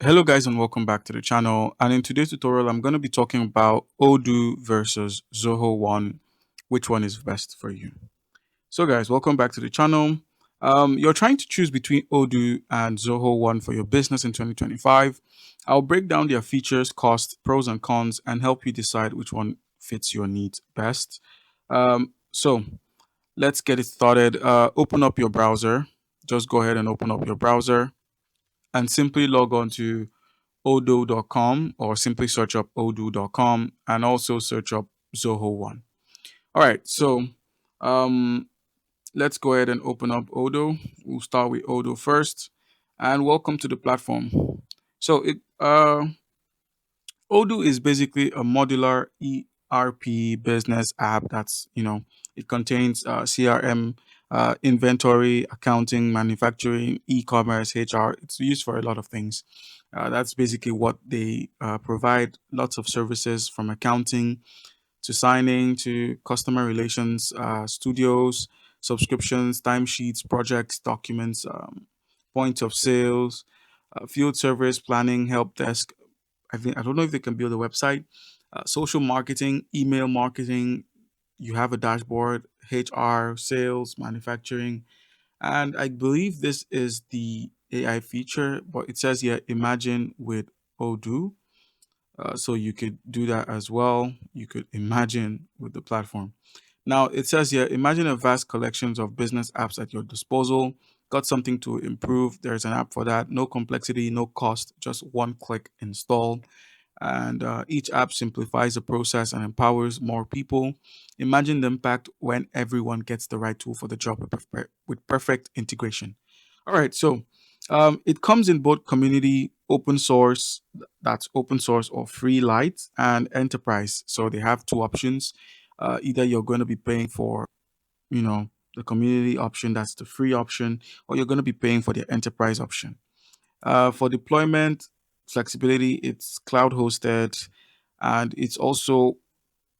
Hello guys and welcome back to the channel, and in today's tutorial I'm going to be talking about Odoo versus Zoho One. Which one is best for you? So guys, welcome back to the channel. You're trying to choose between Odoo and Zoho One for your business in 2025. I'll break down their features, cost, pros and cons, and help you decide which one fits your needs best. So let's get it started. Open up your browser. Just go ahead and open up your browser and simply log on to odoo.com or simply search up odoo.com and also search up Zoho One. All right, so um, let's go ahead and open up Odoo. We'll start with Odoo first, and welcome to the platform. So Odoo is basically a modular ERP business app it contains CRM, inventory, accounting, manufacturing, e-commerce, HR. It's used for a lot of things. That's basically what they provide. Lots of services from accounting to signing to customer relations, studios, subscriptions, timesheets, projects, documents, point of sales, field service, planning, help desk. I don't know if they can build a website, social marketing, email marketing. You have a dashboard, HR, sales, manufacturing, and I believe this is the AI feature. But it says here, imagine with Odoo. So you could do that as well. You could imagine with the platform. Now it says here, imagine a vast collections of business apps at your disposal. Got something to improve? There's an app for that. No complexity, no cost, just one click install. And each app simplifies the process and empowers more people. Imagine the impact when everyone gets the right tool for the job with perfect integration. All right, so it comes in both community, open source, that's open source or free light, and enterprise. So they have two options. Either you're going to be paying for, you know, the community option, that's the free option, or you're going to be paying for the enterprise option. For deployment flexibility, it's cloud hosted and it's also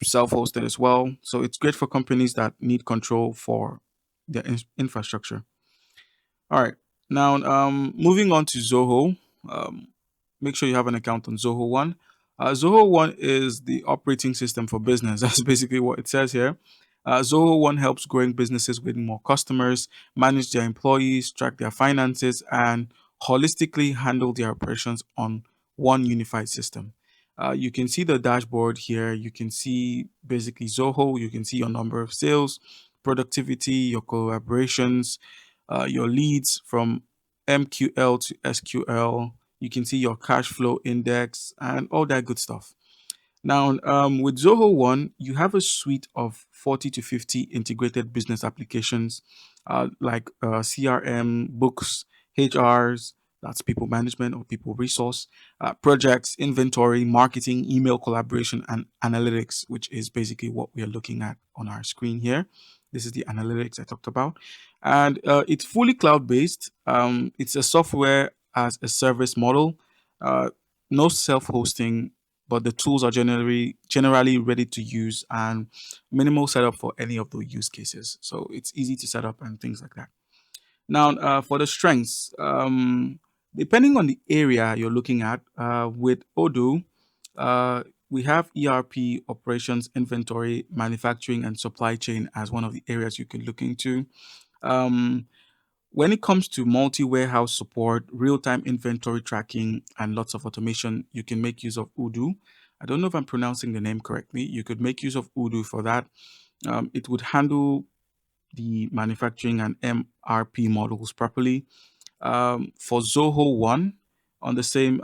self hosted as well. So it's great for companies that need control for their infrastructure. All right. Now, moving on to Zoho. Um, Make sure you have an account on Zoho One. Zoho One is the operating system for business. That's basically what it says here. Zoho One helps growing businesses with more customers, manage their employees, track their finances, and holistically handle their operations on one unified system. You can see the dashboard here. You can see basically Zoho. You can see your number of sales, productivity, your collaborations, your leads from MQL to SQL. You can see your cash flow index and all that good stuff. Now, with Zoho One, you have a suite of 40 to 50 integrated business applications like CRM, books, HRs, that's people management or people resource, projects, inventory, marketing, email collaboration, and analytics, which is basically what we are looking at on our screen here. This is the analytics I talked about. And it's fully cloud based. It's a software as a service model, no self hosting, but the tools are generally ready to use and minimal setup for any of the use cases. So it's easy to set up and things like that. Now, for the strengths, depending on the area you're looking at, with Odoo, we have ERP, operations, inventory, manufacturing, and supply chain as one of the areas you can look into. Um, when it comes to multi-warehouse support, real-time inventory tracking, and lots of automation, you can make use of Odoo. I don't know if I'm pronouncing the name correctly. You could make use of Odoo for that. It would handle the manufacturing and MRP models properly. For Zoho One, on the same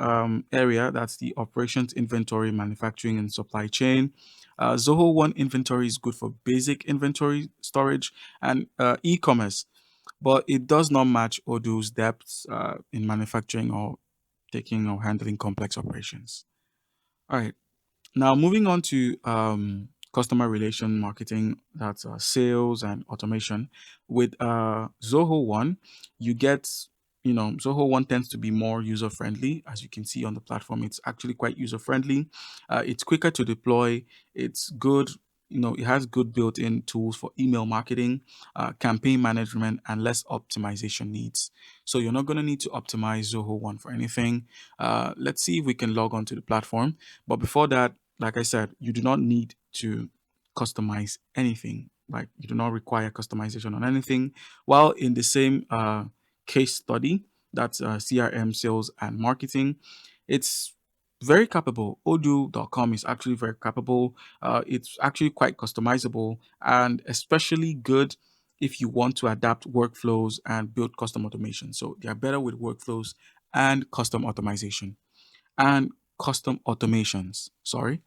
area, that's the operations, inventory, manufacturing, and supply chain. Zoho One inventory is good for basic inventory storage and e-commerce, but it does not match Odoo's depth in manufacturing or taking or handling complex operations. All right. Now, moving on to customer relation marketing, that's sales and automation. With Zoho One, you get, Zoho One tends to be more user friendly. As you can see on the platform, it's actually quite user friendly. It's quicker to deploy. It's good. it has good built-in tools for email marketing, campaign management, and less optimization needs. So you're not going to need to optimize Zoho One for anything. Let's see if we can log on to the platform. But before that, like I said, you do not need to customize anything. Like, you do not require customization on anything. While in the same case study, that's CRM, sales, and marketing, it's very capable. Odoo.com is actually very capable. It's actually quite customizable, and especially good if you want to adapt workflows and build custom automation. So they are better with workflows and custom automation and custom automations. Sorry.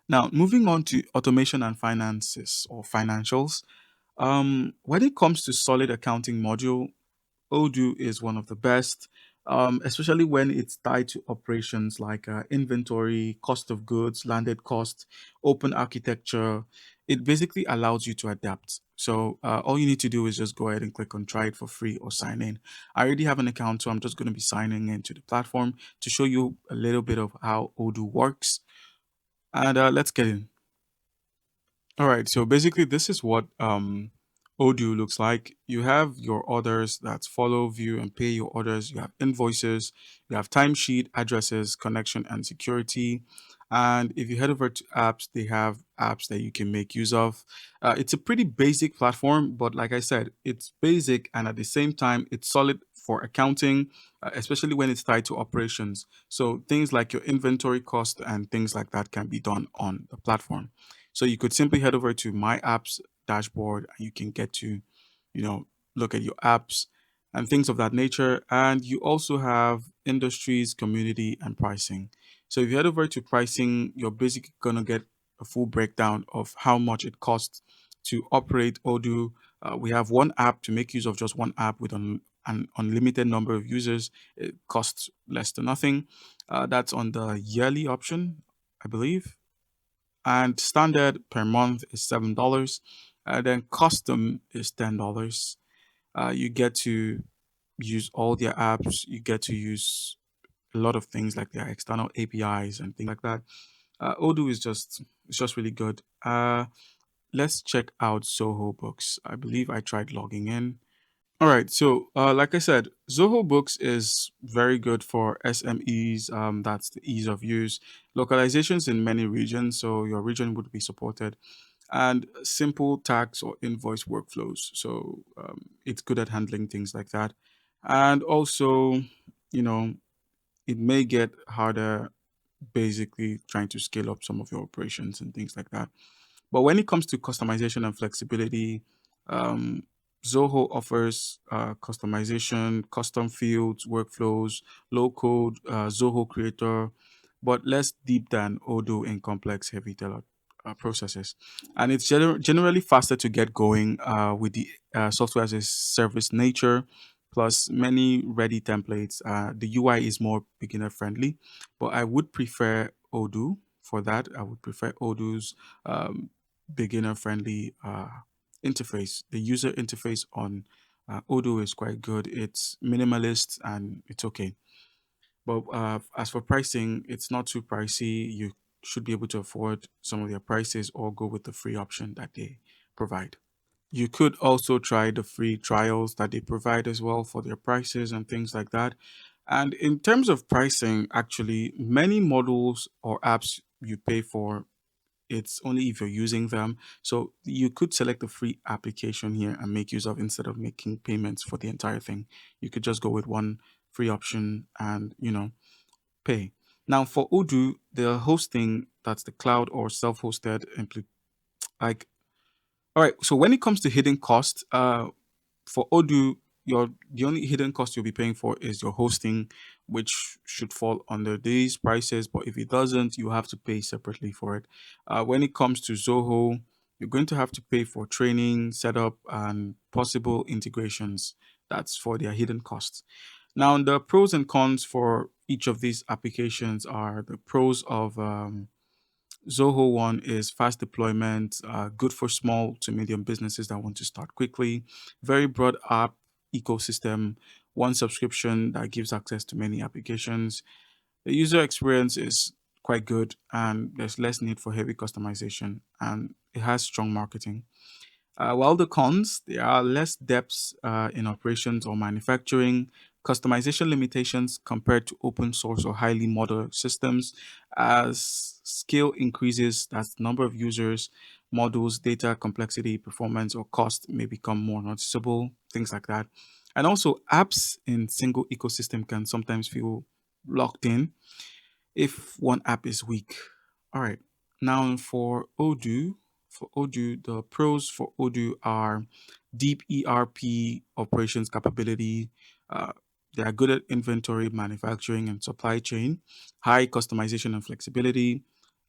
Now, moving on to automation and finances or financials. When it comes to solid accounting module, Odoo is one of the best, especially when it's tied to operations like inventory, cost of goods, landed cost, open architecture. It basically allows you to adapt. So all you need to do is just go ahead and click on try it for free or sign in. I already have an account, so I'm just going to be signing into the platform to show you a little bit of how Odoo works. And let's get in. All right, so basically this is what Odoo looks like. You have your orders that follow, view, and pay your orders. You have invoices, you have timesheet, addresses, connection, and security. And if you head over to apps, they have apps that you can make use of. It's a pretty basic platform, but like I said, it's basic and at the same time, it's solid for accounting, especially when it's tied to operations. So things like your inventory cost and things like that can be done on the platform. So you could simply head over to my apps dashboard and you can get to, you know, look at your apps and things of that nature. And you also have industries, community, and pricing. So if you head over to pricing, you're basically gonna get a full breakdown of how much it costs to operate Odoo. We have one app to make use of just one app with an unlimited number of users. It costs less to nothing. That's on the yearly option, I believe, and standard per month is $7. Then custom is $10. You get to use all their apps. You get to use a lot of things like their external APIs and things like that. Odoo is just it's just really good. Let's check out Zoho Books. I believe I tried logging in. All right, so like I said, Zoho Books is very good for SMEs. That's the ease of use, localizations in many regions, so your region would be supported, and simple tax or invoice workflows. So it's good at handling things like that, and also, you know, it may get harder, basically trying to scale up some of your operations and things like that. But when it comes to customization and flexibility, um, Zoho offers customization, custom fields, workflows, low code, Zoho Creator, but less deep than Odoo in complex, heavy processes. And it's generally faster to get going with the software as a service nature, plus many ready templates. The UI is more beginner friendly, but I would prefer Odoo for that. I would prefer Odoo's um, beginner friendly interface. The user interface on Odoo is quite good. It's minimalist and it's okay. But as for pricing, it's not too pricey. You should be able to afford some of their prices or go with the free option that they provide. You could also try the free trials that they provide as well for their prices and things like that. And in terms of pricing, actually, many models or apps you pay for, it's only if you're using them. So you could select the free application here and make use of instead of making payments for the entire thing. You could just go with one free option and, pay. Now for Odoo, the hosting, that's the cloud or self-hosted like, all right, so when it comes to hidden costs, for Odoo, the only hidden cost you'll be paying for is your hosting, which should fall under these prices. But if it doesn't, you have to pay separately for it. When it comes to Zoho, you're going to have to pay for training, setup, and possible integrations. That's for their hidden costs. Now, the pros and cons for each of these applications are the pros of Zoho One is fast deployment, good for small to medium businesses that want to start quickly, very broad app ecosystem, one subscription that gives access to many applications. The user experience is quite good, and there's less need for heavy customization, and it has strong marketing. While the cons, there are less depths in operations or manufacturing, customization limitations compared to open source or highly modular systems. As scale increases, that's number of users, models, data complexity, performance, or cost may become more noticeable, things like that. And also, apps in single ecosystem can sometimes feel locked in if one app is weak. All right. Now for Odoo, the pros for Odoo are deep ERP operations capability. Uh, they are good at inventory, manufacturing, and supply chain. High customization and flexibility.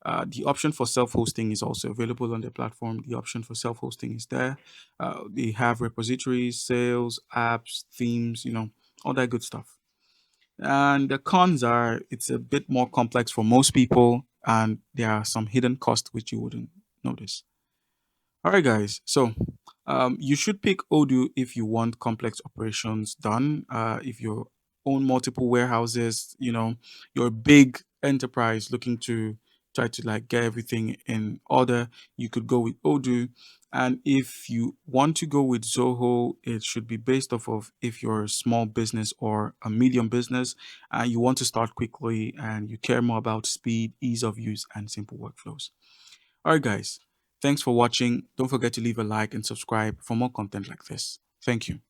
The option for self-hosting is also available on the platform. The option for self-hosting is there. They have repositories, sales, apps, themes, all that good stuff. And the cons are it's a bit more complex for most people, and there are some hidden costs which you wouldn't notice. All right, guys. So you should pick Odoo if you want complex operations done. If you own multiple warehouses, you're a big enterprise looking to try to like get everything in order, you could go with Odoo. And if you want to go with Zoho, it should be based off of if you're a small business or a medium business and you want to start quickly and you care more about speed, ease of use, and simple workflows. All right, guys. Thanks for watching. Don't forget to leave a like and subscribe for more content like this. Thank you.